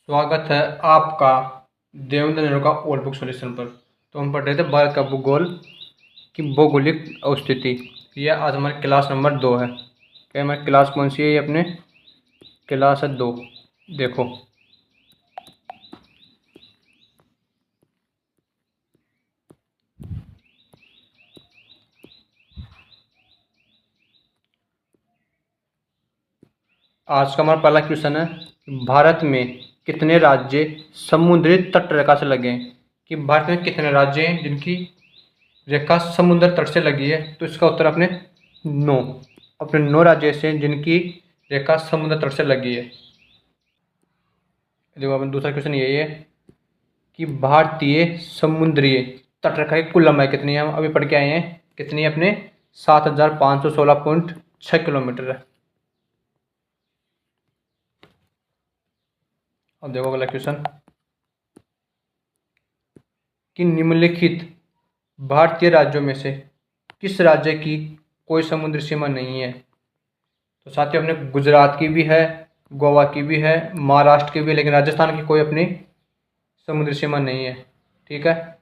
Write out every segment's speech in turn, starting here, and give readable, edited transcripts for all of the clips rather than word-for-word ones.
स्वागत है आपका देवेंद्र नेहरू का ओल्ड बुक सॉल्यूशन पर। तो हम पढ़ रहे थे भारत का भूगोल की भौगोलिक अवस्थिति। यह आज हमारी क्लास नंबर 2 है। क्या हमारी क्लास कौन सी है? ये अपने क्लास है 2। देखो, आज का हमारा पहला क्वेश्चन है, भारत में कितने राज्य समुद्री तट रेखा से लगे हैं? कि भारत में कितने राज्य हैं जिनकी रेखा समुद्र तट से लगी है? तो इसका उत्तर अपने 9। अपने 9 राज्य ऐसे हैं जिनकी रेखा समुद्र तट से लगी है। देखो, अपना दूसरा क्वेश्चन यही है कि भारतीय समुद्री तट रेखा की कुल लंबाई कितनी है? हम अभी पढ़ के आए हैं। कितनी है अपने? 7516.6 किलोमीटर है। अब देखो अगला क्वेश्चन कि निम्नलिखित भारतीय राज्यों में से किस राज्य की कोई समुद्री सीमा नहीं है? तो साथियों, अपने गुजरात की भी है, गोवा की भी है, महाराष्ट्र की भी है, लेकिन राजस्थान की कोई अपनी समुद्री सीमा नहीं है। ठीक है,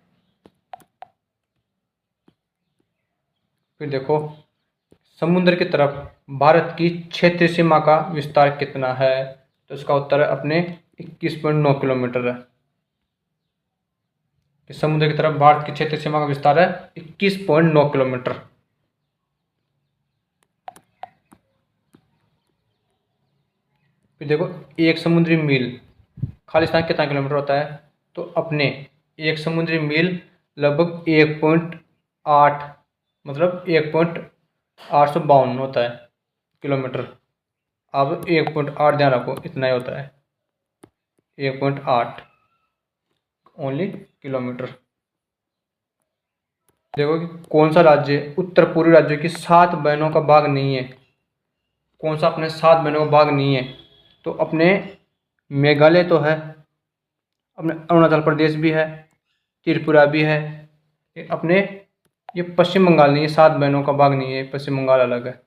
फिर देखो, समुद्र की तरफ भारत की क्षेत्रीय सीमा का विस्तार कितना है? तो इसका उत्तर है अपने 21.9 किलोमीटर है। कि समुद्र की तरफ भारत की क्षेत्रीय सीमा का विस्तार है 21.9 किलोमीटर। फिर देखो, एक समुद्री मील खालिस्तान कितना किलोमीटर होता है? तो अपने एक समुद्री मील लगभग 1.8 मतलब 1.852 होता है किलोमीटर। अब 1.8 ध्यान रखो, इतना ही होता है, 1.8 ओनली किलोमीटर। देखो कि कौन सा राज्य उत्तर पूर्वी राज्यों की 7 बहनों का भाग नहीं है? कौन सा अपने 7 बहनों का भाग नहीं है? तो अपने मेघालय तो है, अपने अरुणाचल प्रदेश भी है, त्रिपुरा भी है, अपने ये पश्चिम बंगाल नहीं है, 7 बहनों का भाग नहीं है, पश्चिम बंगाल अलग है।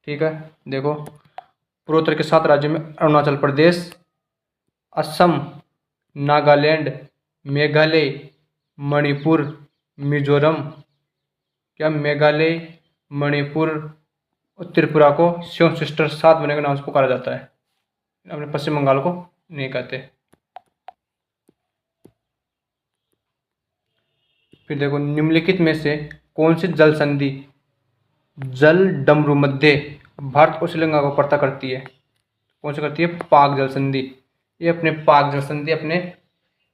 ठीक है, देखो, पूर्वोत्तर के 7 राज्यों में अरुणाचल प्रदेश, असम, नागालैंड, मेघालय, मणिपुर, मिजोरम। क्या मेघालय, मणिपुर और त्रिपुरा को 7 सिस्टर 7 बहनों के नाम से पुकारा जाता है, अपने पश्चिम बंगाल को नहीं कहते। फिर देखो, निम्नलिखित में से कौन सी जल संधि जल डमरू मध्य भारत और श्रीलंका को पड़ता करती है? कौन सी करती है? पाक जल संधि। ये अपने पाक जल संधि अपने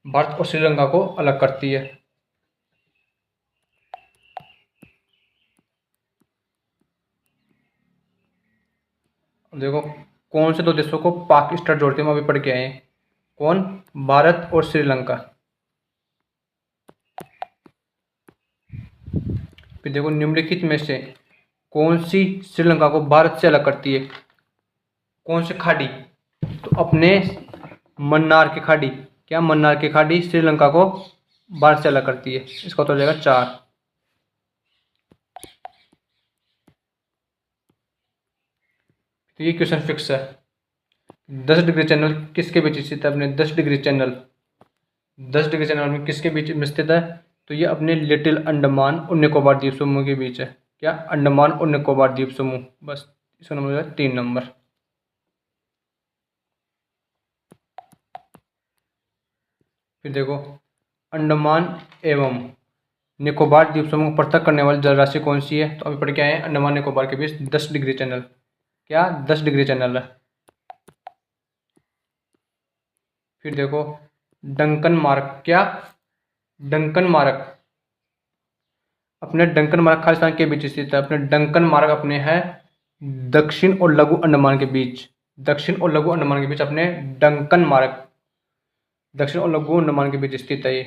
भारत और श्रीलंका को अलग करती है। देखो, कौन से 2 देशों को पाक स्टेट जोड़ते हैं? हम अभी पढ़ के आए हैं। कौन? भारत और श्रीलंका। फिर देखो, निम्नलिखित में से कौन सी श्रीलंका को भारत से अलग करती है? कौन सी खाड़ी? तो अपने मन्नार की खाड़ी। क्या मन्नार की खाड़ी श्रीलंका को भारत से अलग करती है? इसका उत्तर हो जाएगा 4। तो ये क्वेश्चन फिक्स है। 10 डिग्री चैनल किसके बीच स्थित है? अपने 10 डिग्री चैनल 10 डिग्री चैनल में किसके बीच में स्थित है? तो ये अपने लिटिल अंडमान और निकोबार द्वीप समूह के बीच है। क्या? अंडमान और निकोबार द्वीप समूह। बस इसका नंबर है 3 नंबर। फिर देखो, अंडमान एवं निकोबार द्वीप समूह को पृथक करने वाली जलराशि कौन सी है? तो अभी पढ़ के आए हैं, अंडमान निकोबार के बीच 10 डिग्री चैनल। क्या? 10 डिग्री चैनल है। फिर देखो, डंकन मार्क। क्या? डंकन मार्क अपने डंकन मार्क खालिस्तान के बीच स्थित है। अपने डंकन मार्क अपने है दक्षिण और लघु अंडमान के बीच। दक्षिण और लघु अंडमान के बीच अपने डंकन मार्क दक्षिण और लघु अंडमान के बीच स्थित है ये।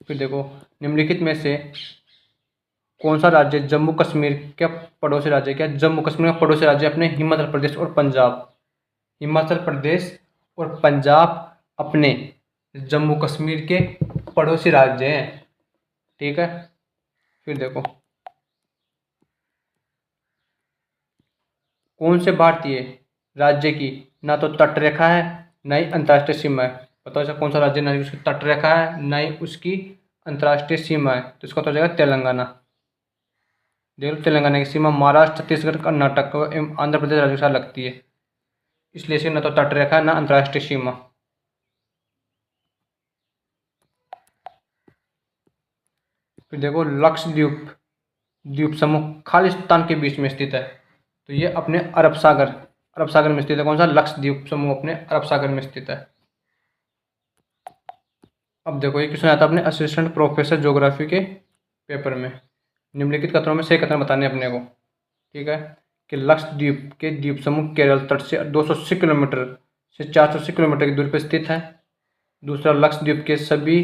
फिर देखो, निम्नलिखित में से कौन सा राज्य जम्मू कश्मीर का पड़ोसी राज्य? क्या? जम्मू कश्मीर का पड़ोसी राज्य अपने हिमाचल प्रदेश और पंजाब। हिमाचल प्रदेश और पंजाब अपने जम्मू कश्मीर के पड़ोसी राज्य हैं। ठीक है, फिर देखो, कौन से भारतीय राज्य की ना तो तट रेखा है ना ही अंतर्राष्ट्रीय सीमा है? बताओ ऐसा कौन सा राज्य ना ही उसकी तट रेखा है ना ही उसकी अंतर्राष्ट्रीय सीमा है? तो इसका तो हो जाएगा तेलंगाना। देखो तेलंगाना की सीमा महाराष्ट्र, छत्तीसगढ़, कर्नाटक एवं आंध्र प्रदेश राज्यों के साथ लगती है, इसलिए इसकी ना तो तट रेखा है ना अंतर्राष्ट्रीय सीमा। फिर देखो लक्षद्वीप द्वीप समूह खालिस्तान के बीच में स्थित है, तो ये अपने अरब सागर में स्थित है। कौन सा? लक्षद्वीप समूह अपने अरब सागर में स्थित है। अब देखो ये क्वेश्चन आता है अपने असिस्टेंट प्रोफेसर ज्योग्राफी के पेपर में। निम्नलिखित कथनों में सही कथन बताने अपने को, ठीक है, कि लक्षद्वीप के द्वीप समूह केरल तट से 280 किलोमीटर से 480 किलोमीटर की दूरी पर स्थित है। दूसरा, लक्षद्वीप के सभी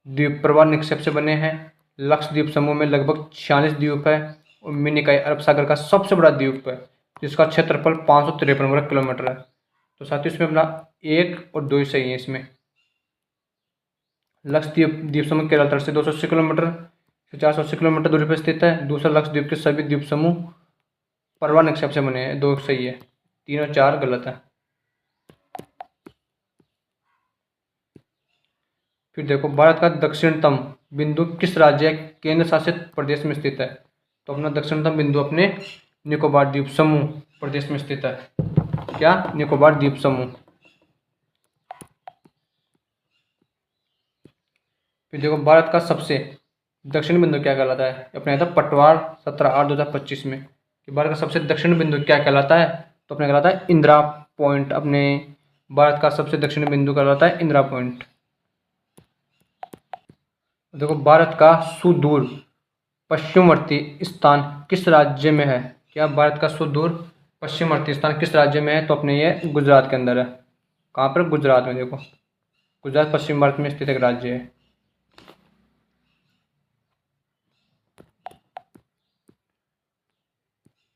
द्वीप प्रवाह निक्षेप से बने हैं। लक्षद्वीप समूह में लगभग 46 द्वीप है और मिनिकॉय अरब सागर का सबसे बड़ा द्वीप है, जिसका क्षेत्रफल 553 वर्ग किलोमीटर है। तो साथियों इसमें अपना 1 और 2 सही है। इसमें लक्षद्वीप द्वीप समूह केरल तट से 280 किलोमीटर से 480 किलोमीटर दूरी पर स्थित है। दूसरा, लक्षद्वीप के सभी द्वीप समूह परवान निक्षेप से बने हैं। 2 सही है, 3 और 4 गलत है। फिर देखो भारत का दक्षिणतम बिंदु किस राज्य केंद्र शासित प्रदेश में स्थित है? तो अपना दक्षिणतम बिंदु अपने निकोबार द्वीप समूह प्रदेश में स्थित है। क्या? निकोबार द्वीप समूह। फिर देखो भारत का सबसे दक्षिण बिंदु क्या कहलाता है? अपने आता पटवार 17/8/2025 में कि भारत का सबसे दक्षिण बिंदु क्या कहलाता है? तो अपने कहलाता है इंदिरा पॉइंट। अपने भारत का सबसे दक्षिण बिंदु कहलाता है इंदिरा पॉइंट। देखो भारत का सुदूर पश्चिमवर्ती स्थान किस राज्य में है? क्या भारत का सुदूर पश्चिमवर्ती स्थान किस राज्य में है? तो अपने ये गुजरात के अंदर है। कहाँ पर? गुजरात में। देखो गुजरात पश्चिम भारत में स्थित एक राज्य है।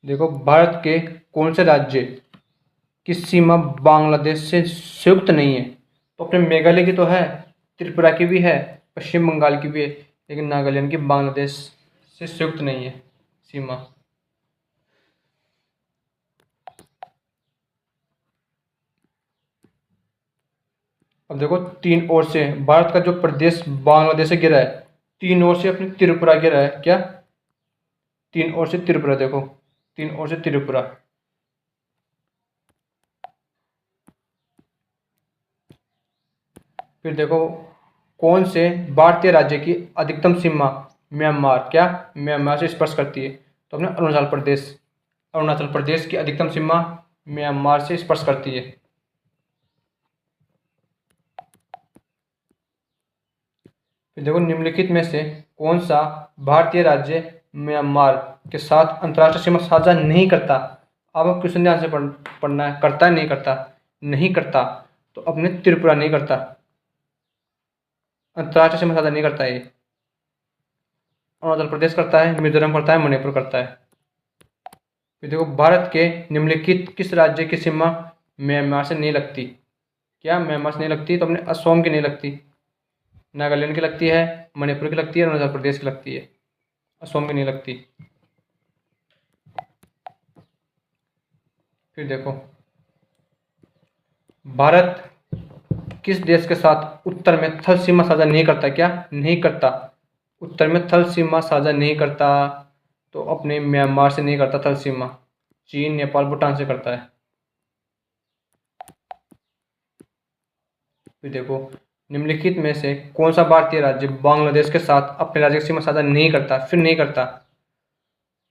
देखो भारत के कौन से राज्य की सीमा बांग्लादेश से संयुक्त नहीं है? तो अपने मेघालय की तो है, त्रिपुरा की भी है, पश्चिम बंगाल की भी है, लेकिन नागालैंड की बांग्लादेश से संयुक्त नहीं है सीमा। अब देखो तीन ओर से भारत का जो प्रदेश बांग्लादेश से घिरा है, तीन ओर से अपनी त्रिपुरा घिरा है। क्या? तीन ओर से त्रिपुरा। देखो तीन ओर से त्रिपुरा। फिर देखो कौन से भारतीय राज्य की अधिकतम सीमा म्यांमार, क्या म्यांमार से स्पर्श करती है? तो अपने अरुणाचल प्रदेश। अरुणाचल प्रदेश की अधिकतम सीमा म्यांमार से स्पर्श करती है। फिर देखो निम्नलिखित में से कौन सा भारतीय राज्य म्यांमार के साथ अंतर्राष्ट्रीय सीमा साझा नहीं करता? आपको क्वेश्चन ध्यान से पढ़ना है। करता है नहीं करता? नहीं करता, तो अपने त्रिपुरा नहीं करता, अंतर्राष्ट्रीय सीमा साझा नहीं करता। ये अरुणाचल प्रदेश करता है, मिजोरम करता है, मणिपुर करता है। फिर देखो भारत के निम्नलिखित किस राज्य की सीमा म्यांमार से नहीं लगती? क्या म्यांमार से नहीं लगती? तो अपने असम की नहीं लगती, नागालैंड की लगती है, मणिपुर की लगती है, अरुणाचल प्रदेश की लगती है, असम की नहीं लगती। फिर देखो भारत किस देश के साथ उत्तर में थल सीमा साझा नहीं करता? क्या नहीं करता? उत्तर में थल सीमा साझा नहीं करता, तो अपने म्यांमार से नहीं करता थल सीमा, चीन, नेपाल, भूटान से करता है। फिर देखो निम्नलिखित में से कौन सा भारतीय राज्य बांग्लादेश के साथ अपने राज्य की सीमा साझा नहीं करता? फिर नहीं करता,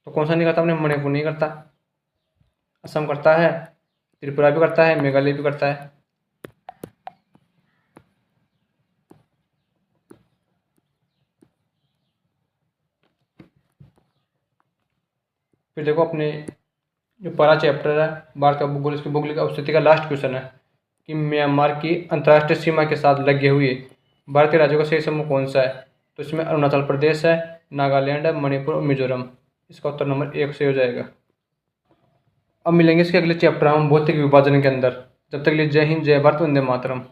तो कौन सा नहीं करता? अपने मणिपुर नहीं करता, असम करता है, त्रिपुरा भी करता है, मेघालय भी करता है। फिर देखो अपने जो पहला चैप्टर है भारत का भूगोल, इसकी भौगोलिक अवस्थिति का लास्ट क्वेश्चन है कि म्यांमार की अंतर्राष्ट्रीय सीमा के साथ लगे हुए भारतीय राज्यों का सही समूह कौन सा है? तो इसमें अरुणाचल प्रदेश है, नागालैंड है, मणिपुर और मिजोरम। इसका उत्तर नंबर 1 से हो जाएगा। अब मिलेंगे इसके अगले चैप्टर हम भौतिक विभाजन के अंदर। जब तक के लिए जय हिंद, जय भारत, वंदे मातरम।